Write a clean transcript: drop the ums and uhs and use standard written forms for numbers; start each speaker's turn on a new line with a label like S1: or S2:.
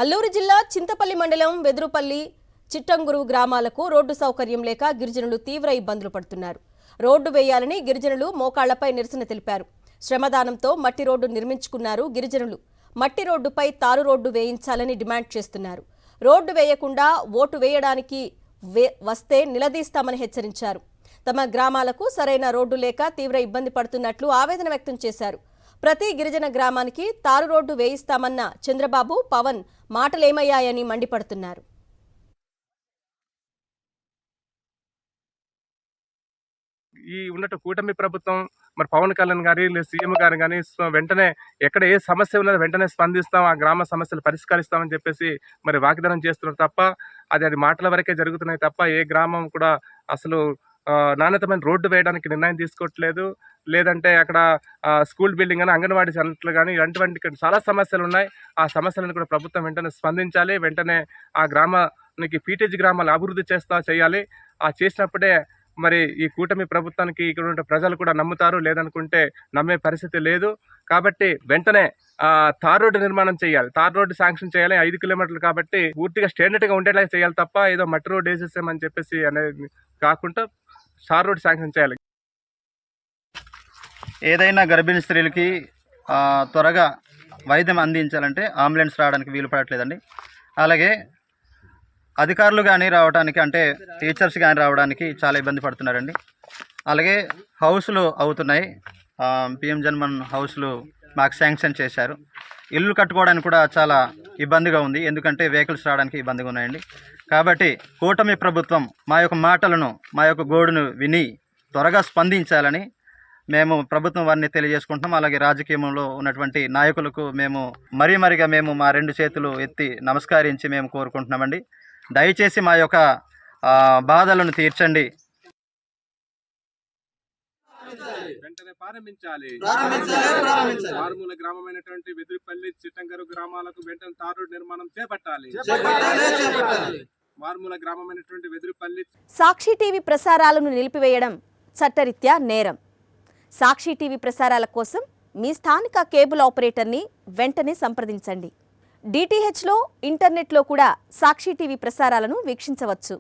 S1: అల్లూరు జిల్లా చింతపల్లి మండలం వెదురుపల్లి చిట్టంగురు గ్రామాలకు రోడ్డు సౌకర్యం లేక గిరిజనులు తీవ్ర ఇబ్బందులు పడుతున్నారు. రోడ్డు వేయాలని గిరిజనులు మోకాళ్లపై నిరసన తెలిపారు. శ్రమదానంతో మట్టి రోడ్డు నిర్మించుకున్నారు గిరిజనులు. మట్టి రోడ్డుపై తారు రోడ్డు వేయించాలని డిమాండ్ చేస్తున్నారు. రోడ్డు వేయకుండా ఓటు వేయడానికి వస్తే నిలదీస్తామని హెచ్చరించారు. తమ గ్రామాలకు సరైన రోడ్డు లేక తీవ్ర ఇబ్బంది పడుతున్నట్లు ఆవేదన వ్యక్తం చేశారు. ప్రతి గిరిజన గ్రామానికి తారు రోడ్డు వేయిస్తామన్న చంద్రబాబు, పవన్ మాటలేమయ్యాయని మండిపడుతున్నారు.
S2: ఈ ఉన్నట్టు కూటమి ప్రభుత్వం మరి పవన్ కళ్యాణ్ గారి సీఎం గారు కానీ వెంటనే ఎక్కడ ఏ సమస్య ఉన్నదో వెంటనే స్పందిస్తాం, ఆ గ్రామ సమస్యలు పరిష్కరిస్తామని చెప్పేసి మరి వాగ్దానం చేస్తున్నారు తప్ప అది మాటల వరకే జరుగుతున్నాయి తప్ప ఏ గ్రామం కూడా అసలు నాణ్యతమైన రోడ్డు వేయడానికి నిర్ణయం తీసుకోవట్లేదు. లేదంటే అక్కడ స్కూల్ బిల్డింగ్ కానీ అంగన్వాడీ సెంటర్లు కానీ ఇలాంటివంటి చాలా సమస్యలు ఉన్నాయి. ఆ సమస్యలను కూడా ప్రభుత్వం వెంటనే స్పందించాలి. వెంటనే ఆ గ్రామానికి పీటేజీ గ్రామాలు అభివృద్ధి చేయాలి. ఆ చేసినప్పుడే మరి ఈ కూటమి ప్రభుత్వానికి ఇక్కడ ఉండే ప్రజలు కూడా నమ్ముతారు, లేదనుకుంటే నమ్మే పరిస్థితి లేదు. కాబట్టి వెంటనే తార్ రోడ్డు నిర్మాణం చేయాలి, తార్ రోడ్డు శాంక్షన్ చేయాలి. 5 కిలోమీటర్లు కాబట్టి పూర్తిగా స్టాండర్డ్గా ఉండేలా చేయాలి తప్ప ఏదో మట్టి రోడ్డు వేసేసామని చెప్పేసి అనేది కాకుండా తార్ రోడ్డు శాంక్షన్ చేయాలి.
S3: ఏదైనా గర్భిణీ స్త్రీలకి త్వరగా వైద్యం అందించాలంటే అంబులెన్స్ రావడానికి వీలు పడట్లేదండి. అలాగే అధికారులు కానీ రావడానికి, అంటే టీచర్స్ కానీ రావడానికి చాలా ఇబ్బంది పడుతున్నారండి. అలాగే హౌస్లు అవుతున్నాయి, పిఎం జన్మన్ హౌస్లు మాకు శాంక్షన్ చేశారు. ఇల్లు కట్టుకోవడానికి కూడా చాలా ఇబ్బందిగా ఉంది, ఎందుకంటే వెహికల్స్ రావడానికి ఇబ్బందిగా ఉన్నాయండి. కాబట్టి కూటమి ప్రభుత్వం మా యొక్క మాటలను, మా యొక్క గోడును విని త్వరగా స్పందించాలని మేము ప్రభుత్వం వారిని తెలియజేసుకుంటున్నాం. అలాగే రాజకీయంలో ఉన్నటువంటి నాయకులకు మేము మరీగా మేము మా 2 చేతులు ఎత్తి నమస్కరించి మేము కోరుకుంటున్నామండి. దయచేసి మా యొక్క బాధలను తీర్చండి.
S2: వెంటనే ప్రారంభించాలి. మారుమూల గ్రామమైనటువంటి వెదురుపల్లి, చిట్టంగరు గ్రామాలకు వెంటనే తార్ రోడ్డు నిర్మాణం చేపట్టాలి. మారుమూల గ్రామమైనటువంటి వెదురుపల్లి.
S1: సాక్షి టీవీ ప్రసారాలను నిలిపివేయడం చట్టరీత్యా నేరం. సాక్షి టీవీ ప్రసారాల కోసం మీ స్థానిక కేబుల్ ఆపరేటర్ని వెంటనే సంప్రదించండి. DTHలో, ఇంటర్నెట్లో కూడా సాక్షి టీవీ ప్రసారాలను వీక్షించవచ్చు.